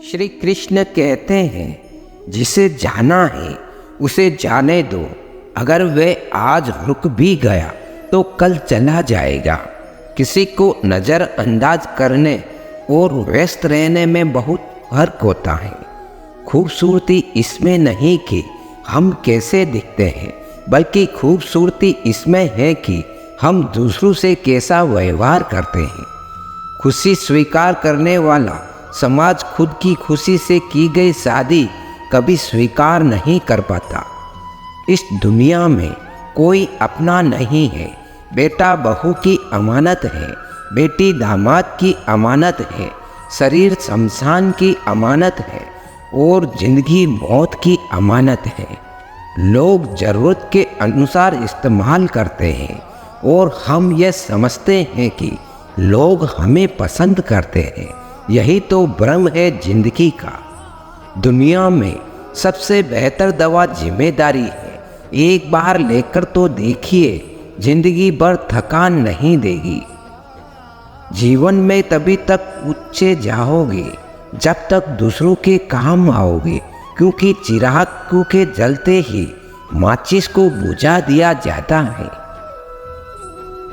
श्री कृष्ण कहते हैं, जिसे जाना है उसे जाने दो। अगर वह आज रुक भी गया तो कल चला जाएगा। किसी को नज़रअंदाज करने और व्यस्त रहने में बहुत फर्क होता है। खूबसूरती इसमें नहीं कि हम कैसे दिखते हैं, बल्कि खूबसूरती इसमें है कि हम दूसरों से कैसा व्यवहार करते हैं। खुशी स्वीकार करने वाला समाज खुद की खुशी से की गई शादी कभी स्वीकार नहीं कर पाता। इस दुनिया में कोई अपना नहीं है। बेटा बहू की अमानत है, बेटी दामाद की अमानत है, शरीर शमशान की अमानत है और जिंदगी मौत की अमानत है। लोग ज़रूरत के अनुसार इस्तेमाल करते हैं और हम ये समझते हैं कि लोग हमें पसंद करते हैं। यही तो भ्रम है जिंदगी का। दुनिया में सबसे बेहतर दवा जिम्मेदारी है। एक बार लेकर तो देखिए, जिंदगी भर थकान नहीं देगी। जीवन में तभी तक ऊंचे जाओगे जब तक दूसरों के काम आओगे, क्योंकि चिराग के जलते ही माचिस को बुझा दिया जाता है।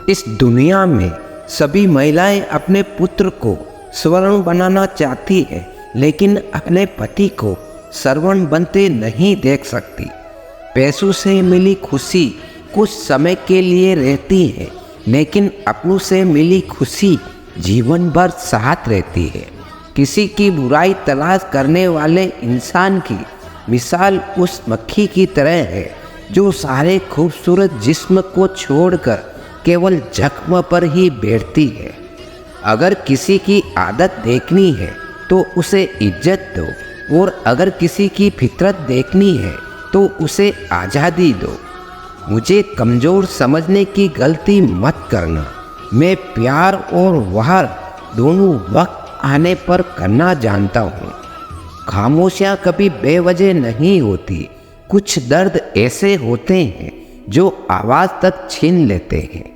इस दुनिया में सभी महिलाएं अपने पुत्र को स्वर्ण बनाना चाहती है, लेकिन अपने पति को श्रवण बनते नहीं देख सकती। पैसों से मिली खुशी कुछ समय के लिए रहती है, लेकिन अपनों से मिली खुशी जीवन भर साथ रहती है। किसी की बुराई तलाश करने वाले इंसान की मिसाल उस मक्खी की तरह है जो सारे खूबसूरत जिस्म को छोड़कर केवल जख्म पर ही बैठती है। अगर किसी की आदत देखनी है तो उसे इज्जत दो, और अगर किसी की फितरत देखनी है तो उसे आज़ादी दो। मुझे कमज़ोर समझने की गलती मत करना। मैं प्यार और वार दोनों वक्त आने पर करना जानता हूँ। खामोशियाँ कभी बेवजह नहीं होती। कुछ दर्द ऐसे होते हैं जो आवाज़ तक छीन लेते हैं।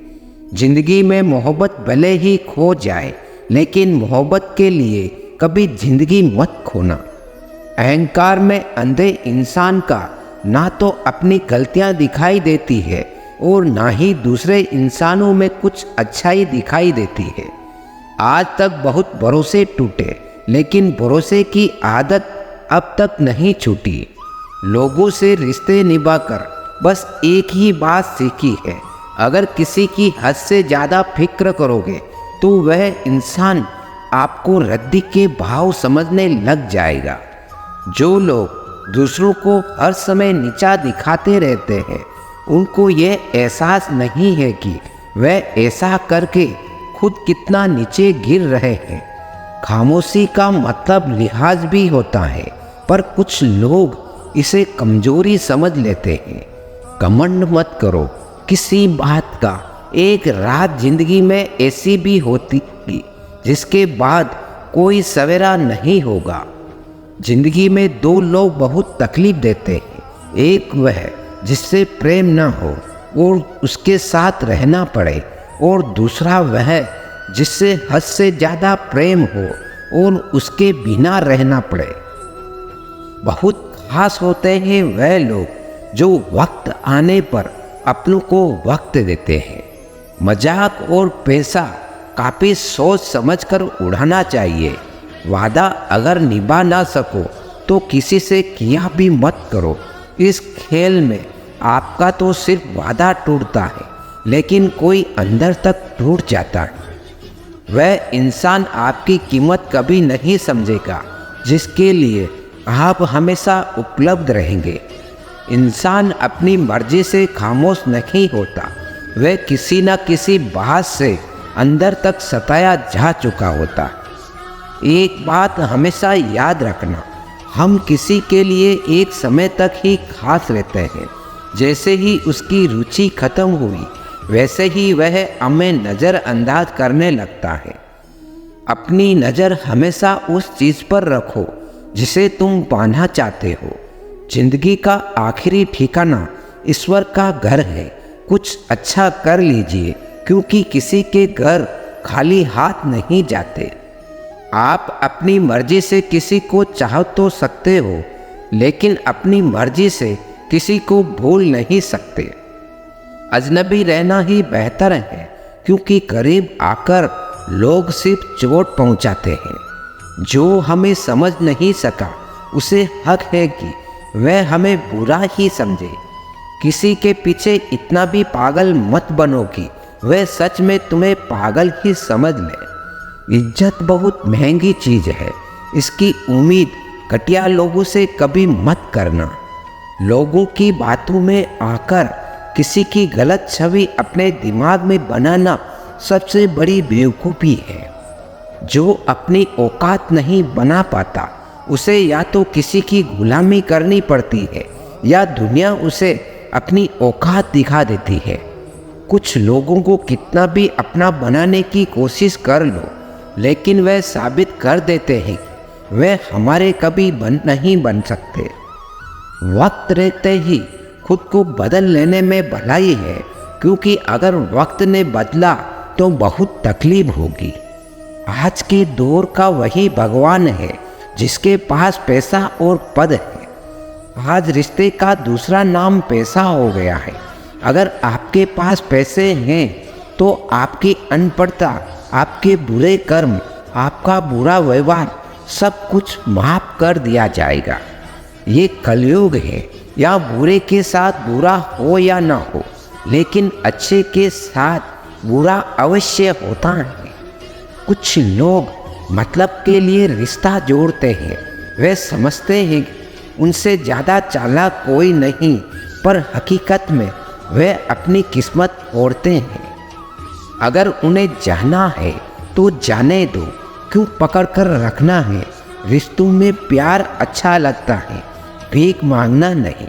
जिंदगी में मोहब्बत भले ही खो जाए, लेकिन मोहब्बत के लिए कभी जिंदगी मत खोना। अहंकार में अंधे इंसान का ना तो अपनी गलतियां दिखाई देती है और ना ही दूसरे इंसानों में कुछ अच्छाई दिखाई देती है। आज तक बहुत भरोसे टूटे, लेकिन भरोसे की आदत अब तक नहीं छूटी। लोगों से रिश्ते निभाकर बस एक ही बात सीखी है, अगर किसी की हद से ज़्यादा फिक्र करोगे तो वह इंसान आपको रद्दी के भाव समझने लग जाएगा। जो लोग दूसरों को हर समय नीचा दिखाते रहते हैं, उनको ये एहसास नहीं है कि वह ऐसा करके खुद कितना नीचे गिर रहे हैं। खामोशी का मतलब लिहाज भी होता है, पर कुछ लोग इसे कमजोरी समझ लेते हैं। घमंड मत करो किसी बात का। एक रात जिंदगी में ऐसी भी होती जिसके बाद कोई सवेरा नहीं होगा। जिंदगी में दो लोग बहुत तकलीफ देते हैं। एक वह जिससे प्रेम न हो और उसके साथ रहना पड़े, और दूसरा वह जिससे हद से ज़्यादा प्रेम हो और उसके बिना रहना पड़े। बहुत खास होते हैं वह लोग जो वक्त आने पर अपनों को वक्त देते हैं। मजाक और पैसा काफ़ी सोच समझकर उड़ाना चाहिए। वादा अगर निभा ना सको तो किसी से किया भी मत करो। इस खेल में आपका तो सिर्फ वादा टूटता है, लेकिन कोई अंदर तक टूट जाता है। वह इंसान आपकी कीमत कभी नहीं समझेगा जिसके लिए आप हमेशा उपलब्ध रहेंगे। इंसान अपनी मर्जी से खामोश नहीं होता, वह किसी न किसी बात से अंदर तक सताया जा चुका होता। एक बात हमेशा याद रखना, हम किसी के लिए एक समय तक ही खास रहते हैं। जैसे ही उसकी रुचि खत्म हुई, वैसे ही वह हमें नज़रअंदाज करने लगता है। अपनी नज़र हमेशा उस चीज़ पर रखो जिसे तुम पाना चाहते हो। जिंदगी का आखिरी ठिकाना ईश्वर का घर है। कुछ अच्छा कर लीजिए, क्योंकि किसी के घर खाली हाथ नहीं जाते। आप अपनी मर्जी से किसी को चाह तो सकते हो, लेकिन अपनी मर्जी से किसी को भूल नहीं सकते। अजनबी रहना ही बेहतर है, क्योंकि करीब आकर लोग सिर्फ चोट पहुंचाते हैं। जो हमें समझ नहीं सका उसे हक है कि वह हमें बुरा ही समझे। किसी के पीछे इतना भी पागल मत बनो कि वह सच में तुम्हें पागल ही समझ ले। इज्जत बहुत महंगी चीज़ है, इसकी उम्मीद घटिया लोगों से कभी मत करना। लोगों की बातों में आकर किसी की गलत छवि अपने दिमाग में बनाना सबसे बड़ी बेवकूफ़ी है। जो अपनी औकात नहीं बना पाता उसे या तो किसी की गुलामी करनी पड़ती है या दुनिया उसे अपनी औकात दिखा देती है। कुछ लोगों को कितना भी अपना बनाने की कोशिश कर लो, लेकिन वह साबित कर देते हैं कि वह हमारे कभी नहीं बन सकते। वक्त रहते ही खुद को बदल लेने में भलाई है, क्योंकि अगर वक्त ने बदला तो बहुत तकलीफ होगी। आज के दौर का वही भगवान है जिसके पास पैसा और पद है। आज रिश्ते का दूसरा नाम पैसा हो गया है। अगर आपके पास पैसे हैं तो आपकी अनपढ़ता, आपके बुरे कर्म, आपका बुरा व्यवहार सब कुछ माफ कर दिया जाएगा। ये कलयुग है, या बुरे के साथ बुरा हो या ना हो, लेकिन अच्छे के साथ बुरा अवश्य होता है। कुछ लोग मतलब के लिए रिश्ता जोड़ते हैं। वे समझते हैं उनसे ज़्यादा चालाक कोई नहीं, पर हकीकत में वे अपनी किस्मत तोड़ते हैं। अगर उन्हें जाना है तो जाने दो, क्यों पकड़ कर रखना है। रिश्तों में प्यार अच्छा लगता है, भीख मांगना नहीं।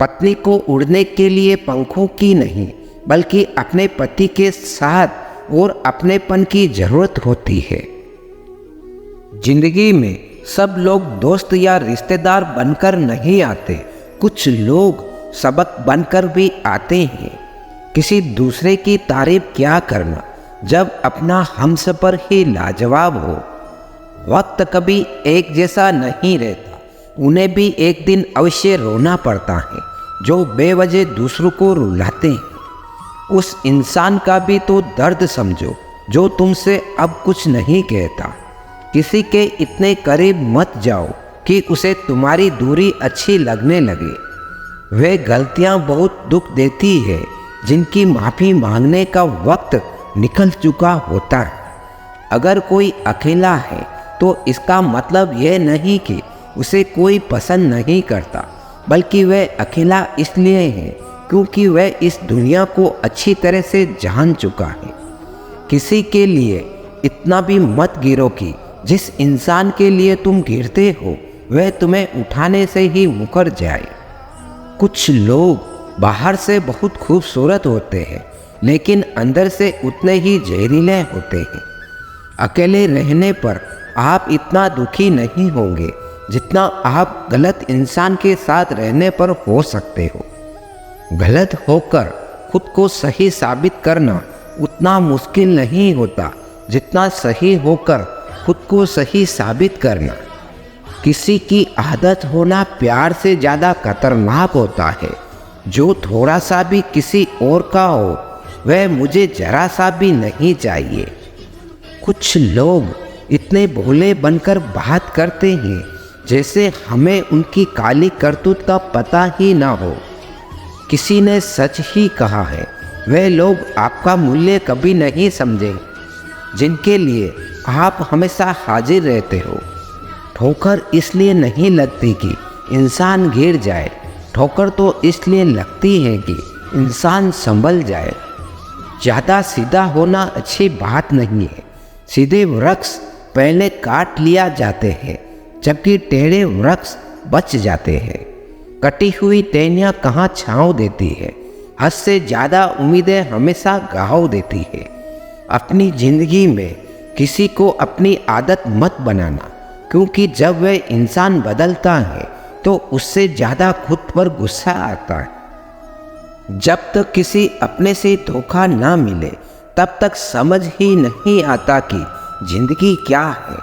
पत्नी को उड़ने के लिए पंखों की नहीं, बल्कि अपने पति के साथ और अपनेपन की जरूरत होती है। जिंदगी में सब लोग दोस्त या रिश्तेदार बनकर नहीं आते, कुछ लोग सबक बनकर भी आते हैं। किसी दूसरे की तारीफ क्या करना जब अपना हमसफर ही लाजवाब हो। वक्त कभी एक जैसा नहीं रहता, उन्हें भी एक दिन अवश्य रोना पड़ता है जो बेवजह दूसरों को रुलाते हैं। उस इंसान का भी तो दर्द समझो जो तुमसे अब कुछ नहीं कहता। किसी के इतने करीब मत जाओ कि उसे तुम्हारी दूरी अच्छी लगने लगे। वे गलतियां बहुत दुख देती है जिनकी माफ़ी मांगने का वक्त निकल चुका होता है। अगर कोई अकेला है तो इसका मतलब यह नहीं कि उसे कोई पसंद नहीं करता, बल्कि वह अकेला इसलिए है क्योंकि वह इस दुनिया को अच्छी तरह से जान चुका है। किसी के लिए इतना भी मत गिरो कि जिस इंसान के लिए तुम गिरते हो वह तुम्हें उठाने से ही मुकर जाए। कुछ लोग बाहर से बहुत खूबसूरत होते हैं, लेकिन अंदर से उतने ही जहरीले होते हैं। अकेले रहने पर आप इतना दुखी नहीं होंगे जितना आप गलत इंसान के साथ रहने पर हो सकते हो। गलत होकर खुद को सही साबित करना उतना मुश्किल नहीं होता जितना सही होकर खुद को सही साबित करना। किसी की आदत होना प्यार से ज़्यादा खतरनाक होता है। जो थोड़ा सा भी किसी और का हो वह मुझे जरा सा भी नहीं चाहिए। कुछ लोग इतने भोले बनकर बात करते हैं जैसे हमें उनकी काली करतूत का पता ही ना हो। किसी ने सच ही कहा है, वे लोग आपका मूल्य कभी नहीं समझे जिनके लिए आप हमेशा हाजिर रहते हो। ठोकर इसलिए नहीं लगती कि इंसान गिर जाए, ठोकर तो इसलिए लगती है कि इंसान संभल जाए। ज़्यादा सीधा होना अच्छी बात नहीं है। सीधे वृक्ष पहले काट लिया जाते हैं, जबकि टेढ़े वृक्ष बच जाते हैं। कटी हुई टहनियाँ कहाँ छाँव देती है, हद से ज़्यादा उम्मीदें हमेशा घाव देती है। अपनी ज़िंदगी में किसी को अपनी आदत मत बनाना, क्योंकि जब वह इंसान बदलता है तो उससे ज़्यादा खुद पर गुस्सा आता है। जब तक किसी अपने से धोखा ना मिले तब तक समझ ही नहीं आता कि जिंदगी क्या है।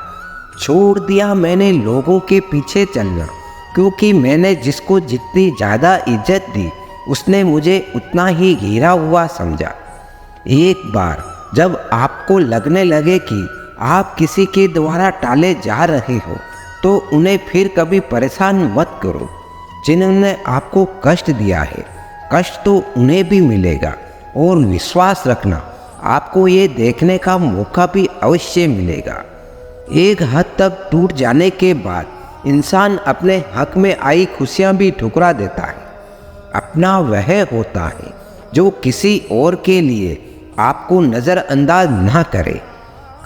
छोड़ दिया मैंने लोगों के पीछे चलना, क्योंकि मैंने जिसको जितनी ज़्यादा इज्जत दी उसने मुझे उतना ही घिरा हुआ समझा। एक बार जब आपको लगने लगे कि आप किसी के द्वारा टाले जा रहे हो तो उन्हें फिर कभी परेशान मत करो। जिन्होंने आपको कष्ट दिया है, कष्ट तो उन्हें भी मिलेगा, और विश्वास रखना आपको ये देखने का मौका भी अवश्य मिलेगा। एक हद तक टूट जाने के बाद इंसान अपने हक में आई खुशियाँ भी ठुकरा देता है। अपना वह होता है जो किसी और के लिए आपको नज़रअंदाज ना करे।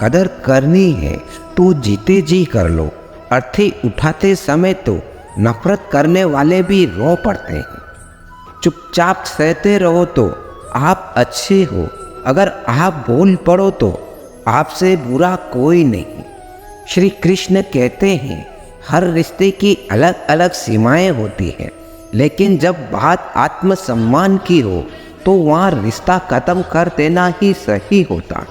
कदर करनी है तो जीते जी कर लो, अर्थी उठाते समय तो नफरत करने वाले भी रो पड़ते हैं। चुपचाप सहते रहो तो आप अच्छे हो, अगर आप बोल पड़ो तो आपसे बुरा कोई नहीं। श्री कृष्ण कहते हैं हर रिश्ते की अलग अलग सीमाएं होती हैं, लेकिन जब बात आत्मसम्मान की हो तो वहाँ रिश्ता खत्म कर देना ही सही होता।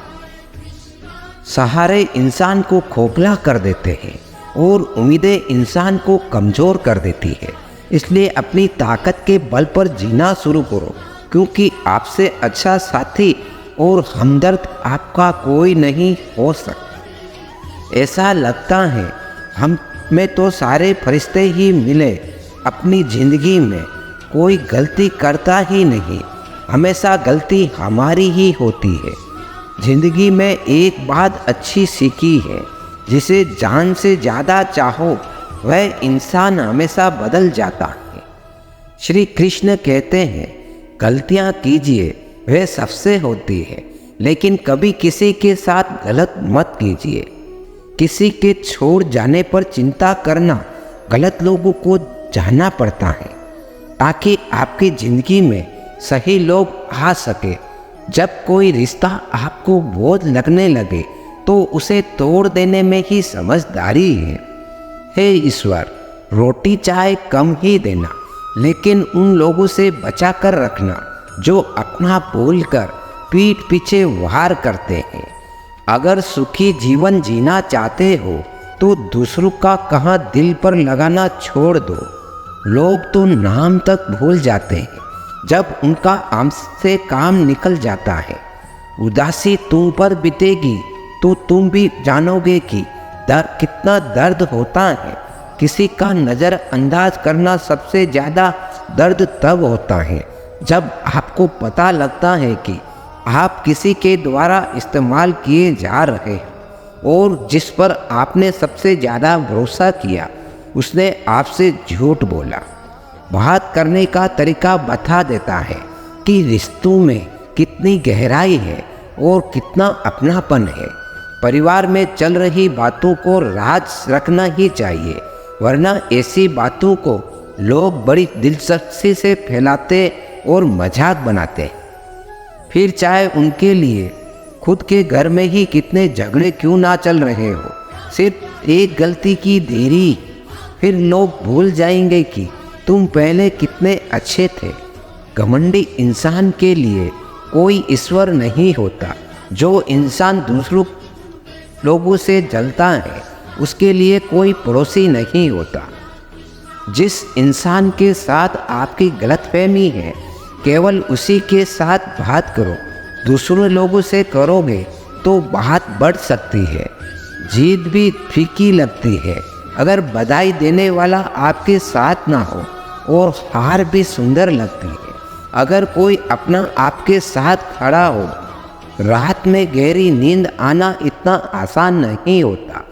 सहारे इंसान को खोखला कर देते हैं और उम्मीदें इंसान को कमज़ोर कर देती है। इसलिए अपनी ताकत के बल पर जीना शुरू करो, क्योंकि आपसे अच्छा साथी और हमदर्द आपका कोई नहीं हो सकता। ऐसा लगता है हम में तो सारे फरिश्ते ही मिले, अपनी ज़िंदगी में कोई गलती करता ही नहीं, हमेशा गलती हमारी ही होती है। ज़िंदगी में एक बात अच्छी सीखी है, जिसे जान से ज़्यादा चाहो वह इंसान हमेशा बदल जाता है। श्री कृष्ण कहते हैं गलतियाँ कीजिए वह सबसे होती है, लेकिन कभी किसी के साथ गलत मत कीजिए। किसी के छोड़ जाने पर चिंता करना गलत लोगों को जानना पड़ता है, ताकि आपकी ज़िंदगी में सही लोग आ सके। जब कोई रिश्ता आपको बोझ लगने लगे तो उसे तोड़ देने में ही समझदारी है। हे ईश्वर, रोटी चाहे कम ही देना, लेकिन उन लोगों से बचा कर रखना जो अपना बोलकर पीठ पीछे वार करते हैं। अगर सुखी जीवन जीना चाहते हो तो दूसरों का कहाँ दिल पर लगाना छोड़ दो। लोग तो नाम तक भूल जाते हैं जब उनका आम से काम निकल जाता है। उदासी तुम पर बीतेगी तो तुम भी जानोगे कि कितना दर्द होता है। किसी का नज़रअंदाज करना सबसे ज़्यादा दर्द तब होता है जब आपको पता लगता है कि आप किसी के द्वारा इस्तेमाल किए जा रहे हैं और जिस पर आपने सबसे ज़्यादा भरोसा किया उसने आपसे झूठ बोला। बात करने का तरीका बता देता है कि रिश्तों में कितनी गहराई है और कितना अपनापन है। परिवार में चल रही बातों को राज रखना ही चाहिए, वरना ऐसी बातों को लोग बड़ी दिलचस्पी से फैलाते और मजाक बनाते। फिर चाहे उनके लिए खुद के घर में ही कितने झगड़े क्यों ना चल रहे हो, सिर्फ एक गलती की देरी, फिर लोग भूल जाएंगे कि तुम पहले कितने अच्छे थे। घमंडी इंसान के लिए कोई ईश्वर नहीं होता। जो इंसान दूसरों लोगों से जलता है उसके लिए कोई पड़ोसी नहीं होता। जिस इंसान के साथ आपकी गलतफहमी है केवल उसी के साथ बात करो। दूसरे लोगों से करोगे तो बात बढ़ सकती है, जीत भी फीकी लगती है। अगर बधाई देने वाला आपके साथ ना हो और हार भी सुंदर लगती है। अगर कोई अपना आपके साथ खड़ा हो, रात में गहरी नींद आना इतना आसान नहीं होता।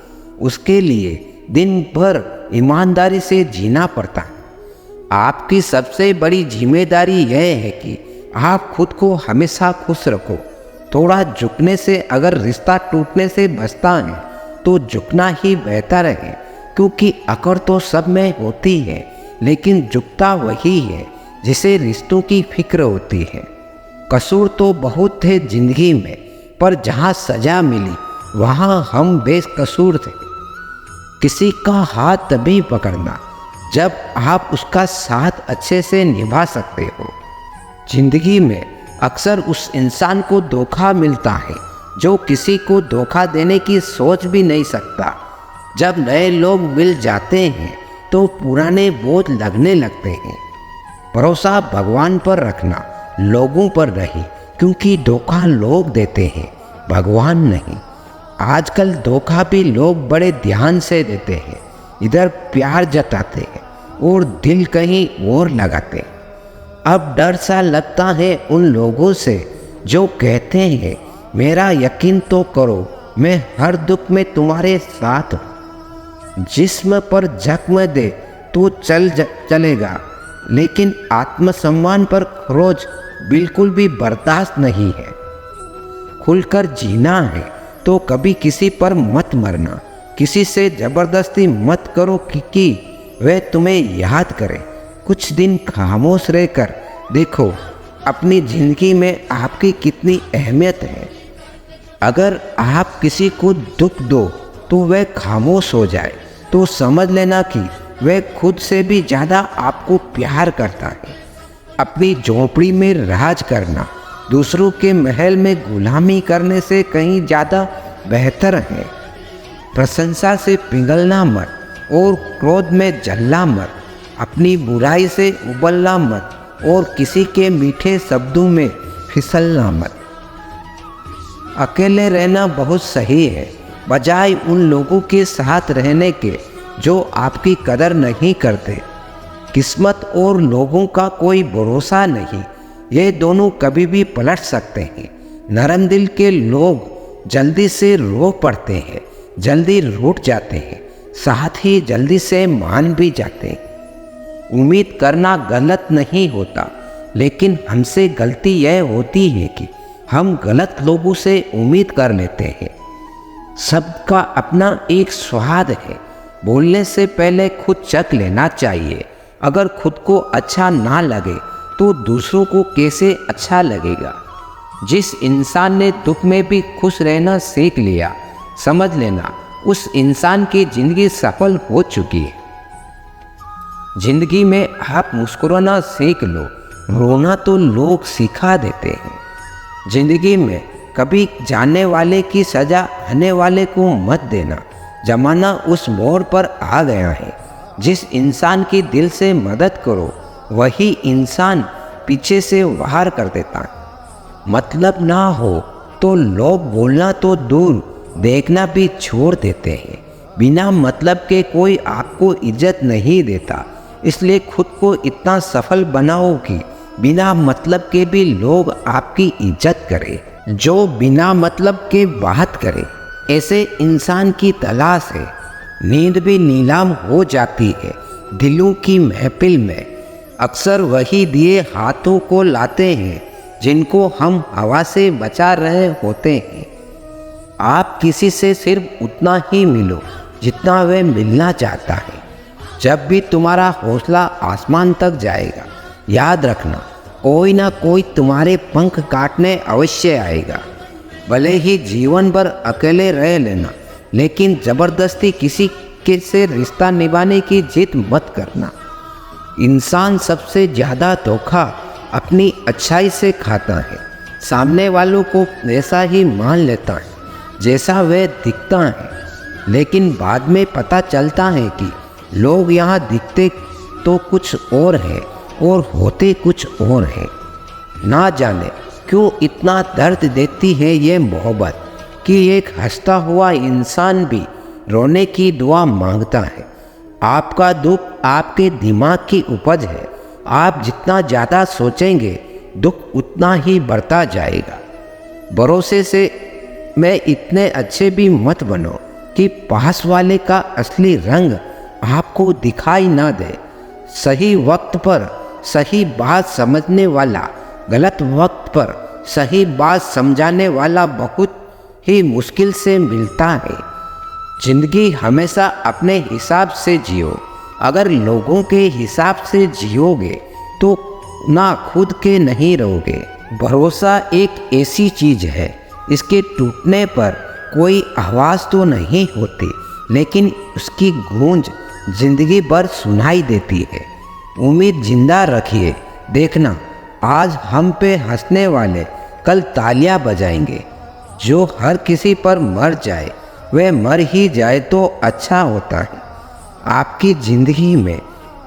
उसके लिए दिन भर ईमानदारी से जीना पड़ता है। आपकी सबसे बड़ी जिम्मेदारी यह है कि आप खुद को हमेशा खुश रखो। थोड़ा झुकने से अगर रिश्ता टूटने से बचता है तो झुकना ही बेहतर है, क्योंकि अकड़ तो सब में होती है, लेकिन झुकता वही है जिसे रिश्तों की फिक्र होती है। कसूर तो बहुत थे जिंदगी में, पर जहाँ सजा मिली वहाँ हम बेकसूर थे। किसी का हाथ तभी पकड़ना जब आप उसका साथ अच्छे से निभा सकते हो। जिंदगी में अक्सर उस इंसान को धोखा मिलता है जो किसी को धोखा देने की सोच भी नहीं सकता। जब नए लोग मिल जाते हैं तो पुराने बोझ लगने लगते हैं। भरोसा भगवान पर रखना, लोगों पर नहीं, क्योंकि धोखा लोग देते हैं, भगवान नहीं। आजकल धोखा भी लोग बड़े ध्यान से देते हैं, इधर प्यार जताते हैं और दिल कहीं और लगाते हैं। अब डर सा लगता है उन लोगों से जो कहते हैं मेरा यकीन तो करो, मैं हर दुख में तुम्हारे साथ हूँ। जिस्म पर जख्म दे तो चलेगा, लेकिन आत्मसम्मान पर खरोच बिल्कुल भी बर्दाश्त नहीं है। खुलकर जीना है तो कभी किसी पर मत मरना, किसी से ज़बरदस्ती मत करो कि वे तुम्हें याद करें। कुछ दिन खामोश रहकर देखो अपनी ज़िंदगी में आपकी कितनी अहमियत है। अगर आप किसी को दुख दो तो वह खामोश हो जाए तो समझ लेना कि वह खुद से भी ज़्यादा आपको प्यार करता है। अपनी झोंपड़ी में राज करना दूसरों के महल में गुलामी करने से कहीं ज़्यादा बेहतर है। प्रशंसा से पिघलना मत और क्रोध में जलना मत, अपनी बुराई से उबलना मत और किसी के मीठे शब्दों में फिसलना मत। अकेले रहना बहुत सही है, बजाय उन लोगों के साथ रहने के जो आपकी कदर नहीं करते। किस्मत और लोगों का कोई भरोसा नहीं, ये दोनों कभी भी पलट सकते हैं। नरम दिल के लोग जल्दी से रो पड़ते हैं, जल्दी रूठ जाते हैं, साथ ही जल्दी से मान भी जाते हैं। उम्मीद करना गलत नहीं होता, लेकिन हमसे गलती यह होती है कि हम गलत लोगों से उम्मीद कर लेते हैं। सबका अपना एक स्वाद है, बोलने से पहले खुद चख लेना चाहिए। अगर खुद को अच्छा ना लगे तो दूसरों को कैसे अच्छा लगेगा। जिस इंसान ने दुख में भी खुश रहना सीख लिया, समझ लेना उस इंसान की जिंदगी सफल हो चुकी है। जिंदगी में आप मुस्कुराना सीख लो, रोना तो लोग सिखा देते हैं। जिंदगी में कभी जानने वाले की सजा आने वाले को मत देना। जमाना उस मोड़ पर आ गया है, जिस इंसान की दिल से मदद करो वही इंसान पीछे से वार कर देता है। मतलब ना हो तो लोग बोलना तो दूर, देखना भी छोड़ देते हैं। बिना मतलब के कोई आपको इज्जत नहीं देता, इसलिए खुद को इतना सफल बनाओ कि बिना मतलब के भी लोग आपकी इज्जत करें। जो बिना मतलब के बात करे, ऐसे इंसान की तलाश है। नींद भी नीलाम हो जाती है दिलों की महफिल में। अक्सर वही दिए हाथों को लाते हैं जिनको हम हवा से बचा रहे होते हैं। आप किसी से सिर्फ उतना ही मिलो जितना वह मिलना चाहता है। जब भी तुम्हारा हौसला आसमान तक जाएगा, याद रखना कोई ना कोई तुम्हारे पंख काटने अवश्य आएगा। भले ही जीवन भर अकेले रह लेना, लेकिन ज़बरदस्ती किसी के से रिश्ता निभाने की जिद मत करना। इंसान सबसे ज़्यादा धोखा अपनी अच्छाई से खाता है। सामने वालों को वैसा ही मान लेता है जैसा वह दिखता है, लेकिन बाद में पता चलता है कि लोग यहाँ दिखते तो कुछ और है और होते कुछ और है। ना जाने क्यों इतना दर्द देती है ये मोहब्बत कि एक हंसता हुआ इंसान भी रोने की दुआ मांगता है। आपका दुख आपके दिमाग की उपज है। आप जितना ज़्यादा सोचेंगे दुख उतना ही बढ़ता जाएगा। भरोसे से मैं इतने अच्छे भी मत बनो कि पास वाले का असली रंग आपको दिखाई ना दे। सही वक्त पर सही बात समझने वाला, गलत वक्त पर सही बात समझाने वाला बहुत ही मुश्किल से मिलता है। जिंदगी हमेशा अपने हिसाब से जियो। अगर लोगों के हिसाब से जियोगे तो ना खुद के नहीं रहोगे। भरोसा एक ऐसी चीज़ है, इसके टूटने पर कोई आवाज़ तो नहीं होती, लेकिन उसकी गूंज जिंदगी भर सुनाई देती है। उम्मीद जिंदा रखिए, देखना आज हम पे हंसने वाले कल तालियां बजाएंगे। जो हर किसी पर मर जाए वह मर ही जाए तो अच्छा होता है। आपकी जिंदगी में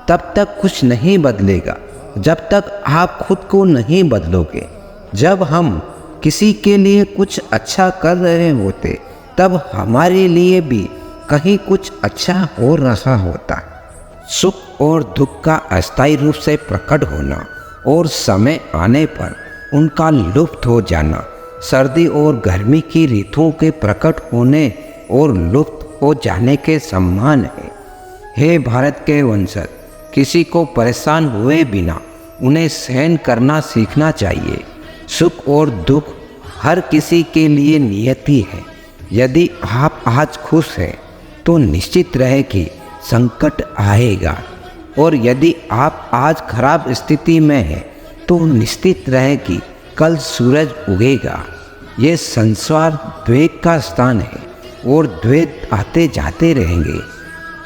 तब तक कुछ नहीं बदलेगा जब तक आप खुद को नहीं बदलोगे। जब हम किसी के लिए कुछ अच्छा कर रहे होते तब हमारे लिए भी कहीं कुछ अच्छा हो रहा होता। सुख और दुख का अस्थायी रूप से प्रकट होना और समय आने पर उनका लुप्त हो जाना सर्दी और गर्मी की ऋतुओं के प्रकट होने और लुप्त हो जाने के समान है। हे भारत के वंशज, किसी को परेशान हुए बिना उन्हें सहन करना सीखना चाहिए। सुख और दुख हर किसी के लिए नियति है। यदि आप आज खुश हैं तो निश्चित रहे कि संकट आएगा, और यदि आप आज खराब स्थिति में हैं तो निश्चित रहे कि कल सूरज उगेगा। ये संसार द्वैत का स्थान है और द्वैत आते जाते रहेंगे।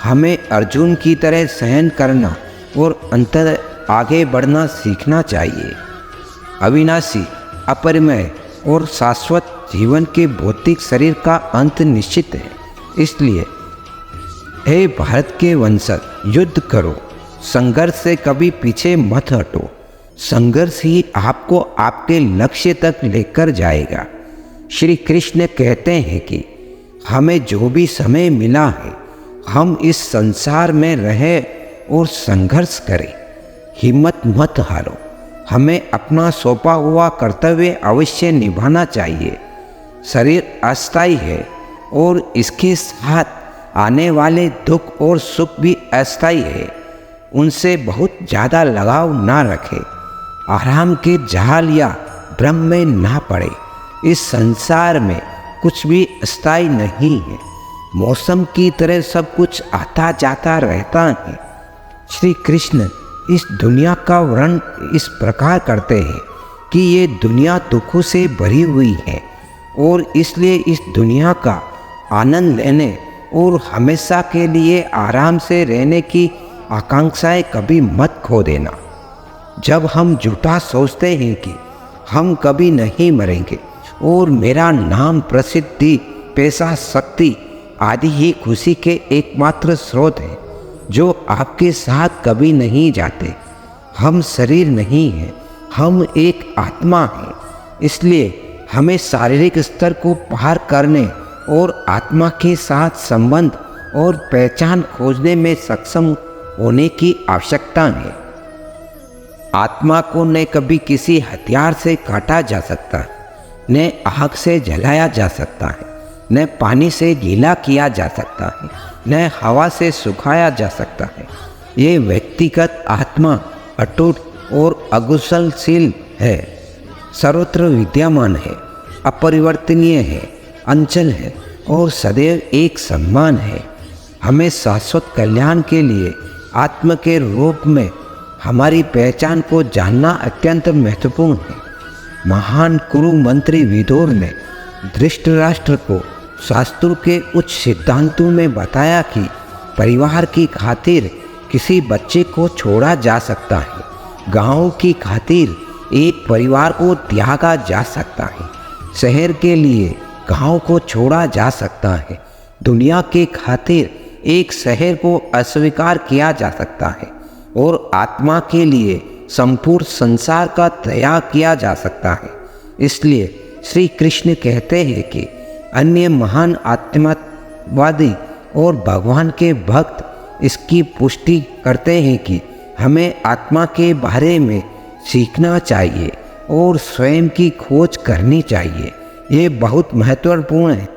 हमें अर्जुन की तरह सहन करना और अंतर आगे बढ़ना सीखना चाहिए। अविनाशी, अपरिमेय और शाश्वत जीवन के भौतिक शरीर का अंत निश्चित है। इसलिए हे भारत के वंशज, युद्ध करो, संघर्ष से कभी पीछे मत हटो। संघर्ष ही आपको आपके लक्ष्य तक लेकर जाएगा। श्री कृष्ण कहते हैं कि हमें जो भी समय मिला है हम इस संसार में रहें और संघर्ष करें। हिम्मत मत हारो। हमें अपना सौंपा हुआ कर्तव्य अवश्य निभाना चाहिए। शरीर अस्थायी है और इसके साथ आने वाले दुख और सुख भी अस्थायी है। उनसे बहुत ज़्यादा लगाव ना रखें। आराम के जाल या भ्रम में ना पड़े। इस संसार में कुछ भी अस्थायी नहीं है। मौसम की तरह सब कुछ आता जाता रहता है। श्री कृष्ण इस दुनिया का वर्णन इस प्रकार करते हैं कि ये दुनिया दुखों से भरी हुई है और इसलिए इस दुनिया का आनंद लेने और हमेशा के लिए आराम से रहने की आकांक्षाएं कभी मत खो देना। जब हम झूठा सोचते हैं कि हम कभी नहीं मरेंगे और मेरा नाम, प्रसिद्धि, पैसा, शक्ति आदि ही खुशी के एकमात्र स्रोत हैं जो आपके साथ कभी नहीं जाते। हम शरीर नहीं हैं, हम एक आत्मा हैं। इसलिए हमें शारीरिक स्तर को पार करने और आत्मा के साथ संबंध और पहचान खोजने में सक्षम होने की आवश्यकता है। आत्मा को न कभी किसी हथियार से काटा जा सकता है, न आग से जलाया जा सकता है, न पानी से गीला किया जा सकता है, न हवा से सुखाया जा सकता है। ये व्यक्तिगत आत्मा अटूट और अघुसलशील है, सर्वत्र विद्यमान है, अपरिवर्तनीय है, अंचल है और सदैव एक समान है। हमें शाश्वत कल्याण के लिए आत्मा के रूप में हमारी पहचान को जानना अत्यंत महत्वपूर्ण है। महान कुरु मंत्री विदुर ने धृतराष्ट्र को शास्त्रों के उच्च सिद्धांतों में बताया कि परिवार की खातिर किसी बच्चे को छोड़ा जा सकता है, गांव की खातिर एक परिवार को त्यागा जा सकता है, शहर के लिए गांव को छोड़ा जा सकता है, दुनिया के खातिर एक शहर को अस्वीकार किया जा सकता है और आत्मा के लिए संपूर्ण संसार का त्याग किया जा सकता है। इसलिए श्री कृष्ण कहते हैं कि अन्य महान आत्मवादी और भगवान के भक्त इसकी पुष्टि करते हैं कि हमें आत्मा के बारे में सीखना चाहिए और स्वयं की खोज करनी चाहिए। ये बहुत महत्वपूर्ण है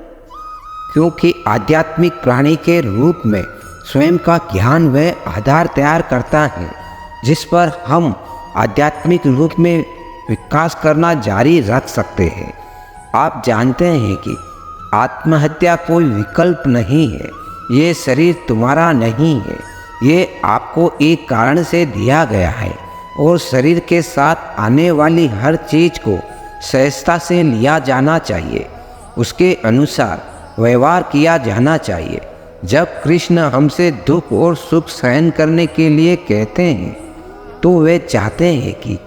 क्योंकि आध्यात्मिक प्राणी के रूप में स्वयं का ज्ञान वह आधार तैयार करता है जिस पर हम आध्यात्मिक रूप में विकास करना जारी रख सकते हैं। आप जानते हैं कि आत्महत्या कोई विकल्प नहीं है। ये शरीर तुम्हारा नहीं है, ये आपको एक कारण से दिया गया है और शरीर के साथ आने वाली हर चीज़ को सहजता से लिया जाना चाहिए, उसके अनुसार व्यवहार किया जाना चाहिए। जब कृष्ण हमसे दुख और सुख सहन करने के लिए कहते हैं तो वे चाहते हैं कि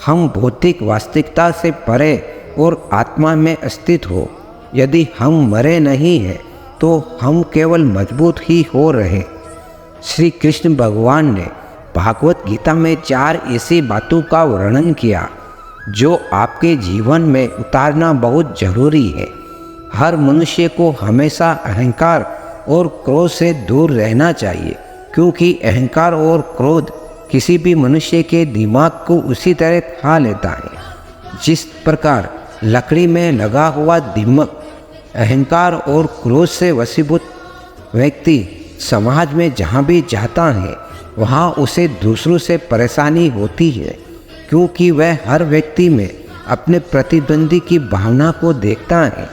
हम भौतिक वास्तविकता से परे और आत्मा में स्थित हो यदि हम मरे नहीं हैं तो हम केवल मजबूत ही हो रहे। श्री कृष्ण भगवान ने भागवत गीता में 4 ऐसी बातों का वर्णन किया जो आपके जीवन में उतारना बहुत जरूरी है। हर मनुष्य को हमेशा अहंकार और क्रोध से दूर रहना चाहिए, क्योंकि अहंकार और क्रोध किसी भी मनुष्य के दिमाग को उसी तरह खा लेता है जिस प्रकार लकड़ी में लगा हुआ दीमक। अहंकार और क्रोध से वशीभूत व्यक्ति समाज में जहाँ भी जाता है वहाँ उसे दूसरों से परेशानी होती है, क्योंकि वह हर व्यक्ति में अपने प्रतिद्वंदी की भावना को देखता है,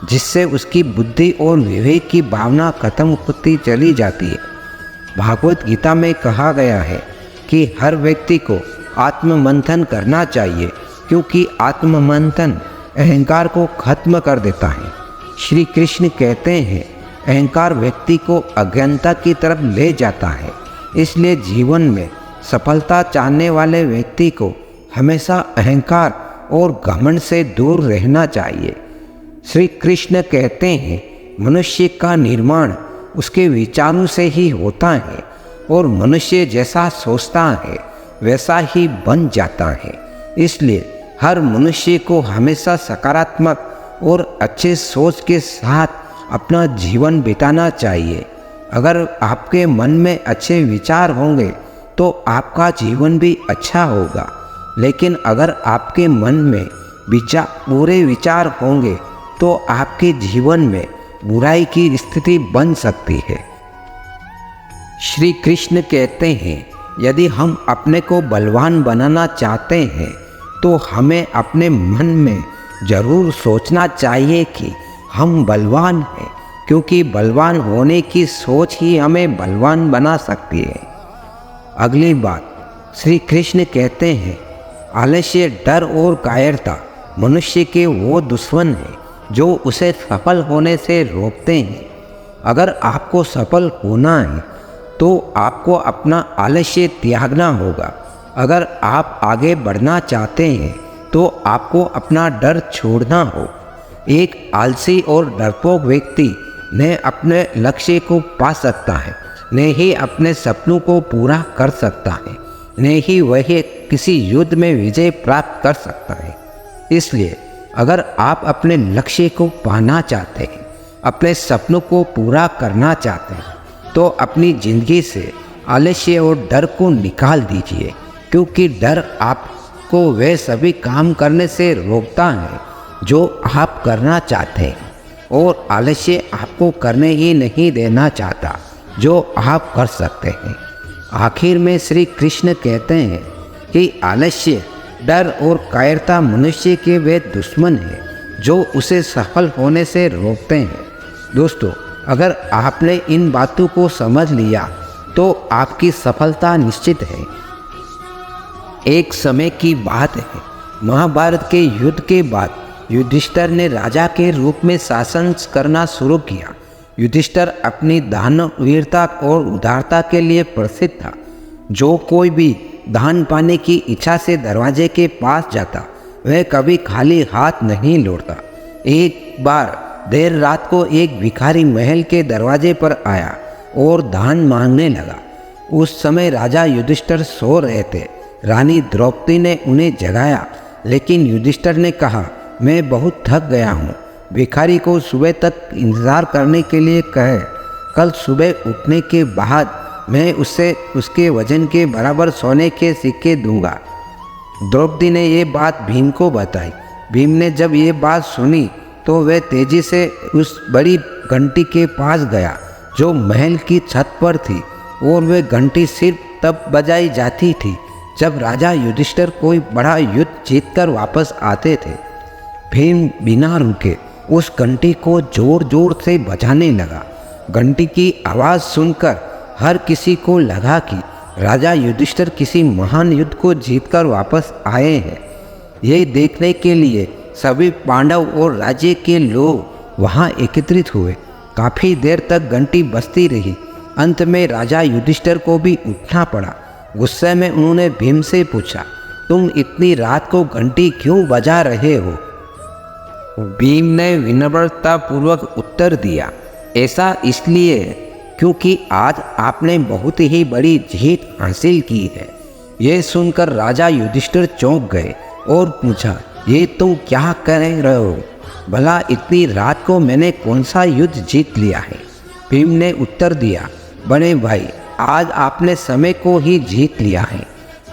जिससे उसकी बुद्धि और विवेक की भावना खत्म होती चली जाती है। भागवत गीता में कहा गया है कि हर व्यक्ति को आत्ममंथन करना चाहिए, क्योंकि आत्ममंथन अहंकार को खत्म कर देता है। श्री कृष्ण कहते हैं अहंकार व्यक्ति को अज्ञानता की तरफ ले जाता है, इसलिए जीवन में सफलता चाहने वाले व्यक्ति को हमेशा अहंकार और घमंड से दूर रहना चाहिए। श्री कृष्ण कहते हैं मनुष्य का निर्माण उसके विचारों से ही होता है और मनुष्य जैसा सोचता है वैसा ही बन जाता है। इसलिए हर मनुष्य को हमेशा सकारात्मक और अच्छे सोच के साथ अपना जीवन बिताना चाहिए। अगर आपके मन में अच्छे विचार होंगे तो आपका जीवन भी अच्छा होगा, लेकिन अगर आपके मन में बुरे विचार होंगे तो आपके जीवन में बुराई की स्थिति बन सकती है। श्री कृष्ण कहते हैं यदि हम अपने को बलवान बनाना चाहते हैं तो हमें अपने मन में जरूर सोचना चाहिए कि हम बलवान हैं, क्योंकि बलवान होने की सोच ही हमें बलवान बना सकती है। अगली बात, श्री कृष्ण कहते हैं आलस्य, डर और कायरता मनुष्य के वो दुश्मन हैं जो उसे सफल होने से रोकते हैं। अगर आपको सफल होना है तो आपको अपना आलस्य त्यागना होगा। अगर आप आगे बढ़ना चाहते हैं तो आपको अपना डर छोड़ना हो। एक आलसी और डरपोक व्यक्ति न अपने लक्ष्य को पा सकता है, न ही अपने सपनों को पूरा कर सकता है, न ही वह किसी युद्ध में विजय प्राप्त कर सकता है। इसलिए अगर आप अपने लक्ष्य को पाना चाहते हैं, अपने सपनों को पूरा करना चाहते हैं, तो अपनी जिंदगी से आलस्य और डर को निकाल दीजिए, क्योंकि डर आपको वे सभी काम करने से रोकता है जो आप करना चाहते हैं, और आलस्य आपको करने ही नहीं देना चाहता जो आप कर सकते हैं। आखिर में श्री कृष्ण कहते हैं कि आलस्य, डर और कायरता मनुष्य के वे दुश्मन हैं जो उसे सफल होने से रोकते हैं। दोस्तों, अगर आपने इन बातों को समझ लिया तो आपकी सफलता निश्चित है। एक समय की बात है, महाभारत के युद्ध के बाद युधिष्ठिर ने राजा के रूप में शासन करना शुरू किया। युधिष्ठिर अपनी दानवीरता और उदारता के लिए प्रसिद्ध था। जो कोई भी दान पाने की इच्छा से दरवाजे के पास जाता वह कभी खाली हाथ नहीं लौटता। एक बार देर रात को एक भिखारी महल के दरवाजे पर आया और दान मांगने लगा। उस समय राजा युधिष्ठिर सो रहे थे। रानी द्रौपदी ने उन्हें जगाया, लेकिन युधिष्ठिर ने कहा, मैं बहुत थक गया हूँ। भिखारी को सुबह तक इंतज़ार करने के लिए कहे। कल सुबह उठने के बाद मैं उससे उसके वजन के बराबर सोने के सिक्के दूंगा। द्रौपदी ने ये बात भीम को बताई। भीम ने जब ये बात सुनी तो वह तेजी से उस बड़ी घंटी के पास गया जो महल की छत पर थी, और वह घंटी सिर्फ तब बजाई जाती थी जब राजा युधिष्ठिर कोई बड़ा युद्ध जीतकर वापस आते थे। भीम बिना रुके उस घंटी को जोर जोर से बजाने लगा। घंटी की आवाज़ सुनकर हर किसी को लगा कि राजा युधिष्ठिर किसी महान युद्ध को जीतकर वापस आए हैं। ये देखने के लिए सभी पांडव और राज्य के लोग वहाँ एकत्रित हुए। काफ़ी देर तक घंटी बजती रही। अंत में राजा युधिष्ठिर को भी उठना पड़ा। गुस्से में उन्होंने भीम से पूछा, तुम इतनी रात को घंटी क्यों बजा रहे हो? भीम ने विनम्रतापूर्वक उत्तर दिया, ऐसा इसलिए क्योंकि आज आपने बहुत ही बड़ी जीत हासिल की है। यह सुनकर राजा युधिष्ठिर चौंक गए और पूछा, ये तुम क्या कह रहे हो? भला इतनी रात को मैंने कौन सा युद्ध जीत लिया है? भीम ने उत्तर दिया, बड़े भाई, आज आपने समय को ही जीत लिया है।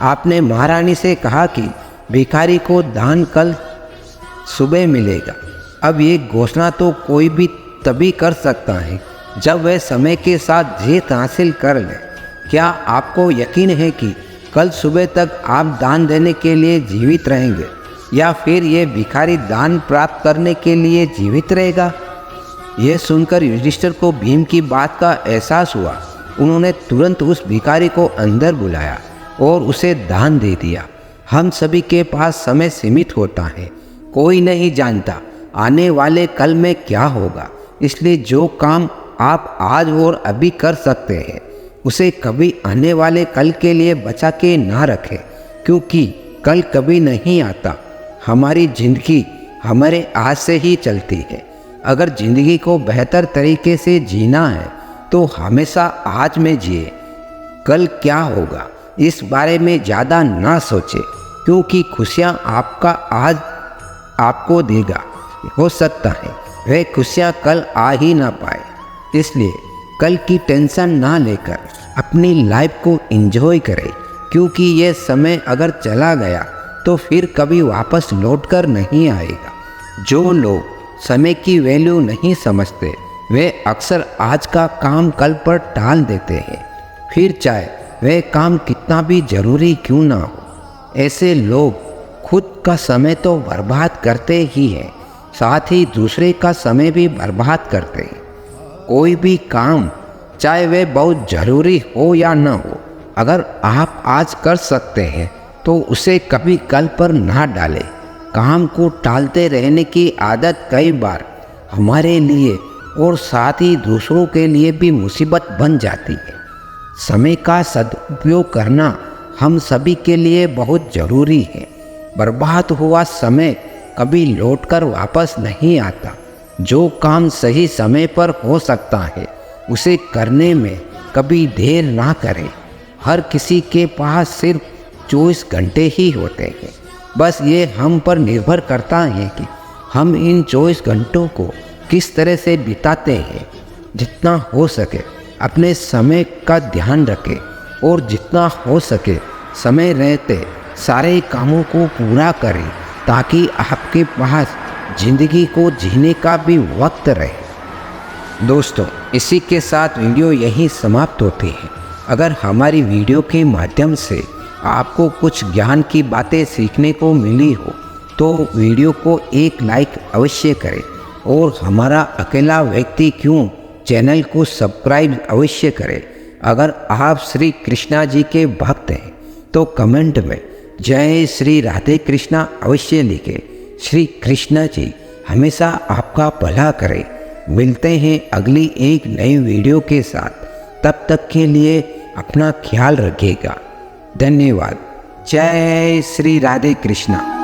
आपने महारानी से कहा कि भिखारी को दान कल सुबह मिलेगा। अब ये घोषणा तो कोई भी तभी कर सकता है जब वह समय के साथ जीत हासिल कर ले। क्या आपको यकीन है कि कल सुबह तक आप दान देने के लिए जीवित रहेंगे, या फिर ये भिखारी दान प्राप्त करने के लिए जीवित रहेगा? यह सुनकर युधिष्ठिर को भीम की बात का एहसास हुआ। उन्होंने तुरंत उस भिखारी को अंदर बुलाया और उसे दान दे दिया। हम सभी के पास समय सीमित होता है, कोई नहीं जानता आने वाले कल में क्या होगा। इसलिए जो काम आप आज और अभी कर सकते हैं उसे कभी आने वाले कल के लिए बचा के ना रखें, क्योंकि कल कभी नहीं आता। हमारी जिंदगी हमारे आज से ही चलती है। अगर जिंदगी को बेहतर तरीके से जीना है तो हमेशा आज में जिए। कल क्या होगा इस बारे में ज़्यादा ना सोचे, क्योंकि खुशियाँ आपका आज आपको देगा। हो सकता है वह खुशियाँ कल आ ही ना पाए। इसलिए कल की टेंशन ना लेकर अपनी लाइफ को एंजॉय करें, क्योंकि यह समय अगर चला गया तो फिर कभी वापस लौटकर नहीं आएगा। जो लोग समय की वैल्यू नहीं समझते वे अक्सर आज का काम कल पर टाल देते हैं, फिर चाहे वह काम कितना भी जरूरी क्यों ना हो। ऐसे लोग खुद का समय तो बर्बाद करते ही हैं, साथ ही दूसरे का समय भी बर्बाद करते हैं। कोई भी काम चाहे वह बहुत ज़रूरी हो या ना हो, अगर आप आज कर सकते हैं तो उसे कभी कल पर ना डालें। काम को टालते रहने की आदत कई बार हमारे लिए और साथ ही दूसरों के लिए भी मुसीबत बन जाती है। समय का सदुपयोग करना हम सभी के लिए बहुत ज़रूरी है। बर्बाद हुआ समय कभी लौटकर वापस नहीं आता। जो काम सही समय पर हो सकता है उसे करने में कभी देर ना करें। हर किसी के पास सिर्फ 24 घंटे ही होते हैं। बस ये हम पर निर्भर करता है कि हम इन 24 घंटों को किस तरह से बिताते हैं। जितना हो सके अपने समय का ध्यान रखें और जितना हो सके समय रहते सारे कामों को पूरा करें, ताकि आपके पास जिंदगी को जीने का भी वक्त रहे। दोस्तों, इसी के साथ वीडियो यहीं समाप्त होती है। अगर हमारी वीडियो के माध्यम से आपको कुछ ज्ञान की बातें सीखने को मिली हो तो वीडियो को एक लाइक अवश्य करें, और हमारा अकेला व्यक्ति क्यों चैनल को सब्सक्राइब अवश्य करें। अगर आप श्री कृष्णा जी के भक्त हैं तो कमेंट में जय श्री राधे कृष्णा अवश्य लिखें। श्री कृष्णा जी हमेशा आपका भला करें। मिलते हैं अगली एक नई वीडियो के साथ। तब तक के लिए अपना ख्याल रखिएगा। धन्यवाद। जय श्री राधे कृष्णा।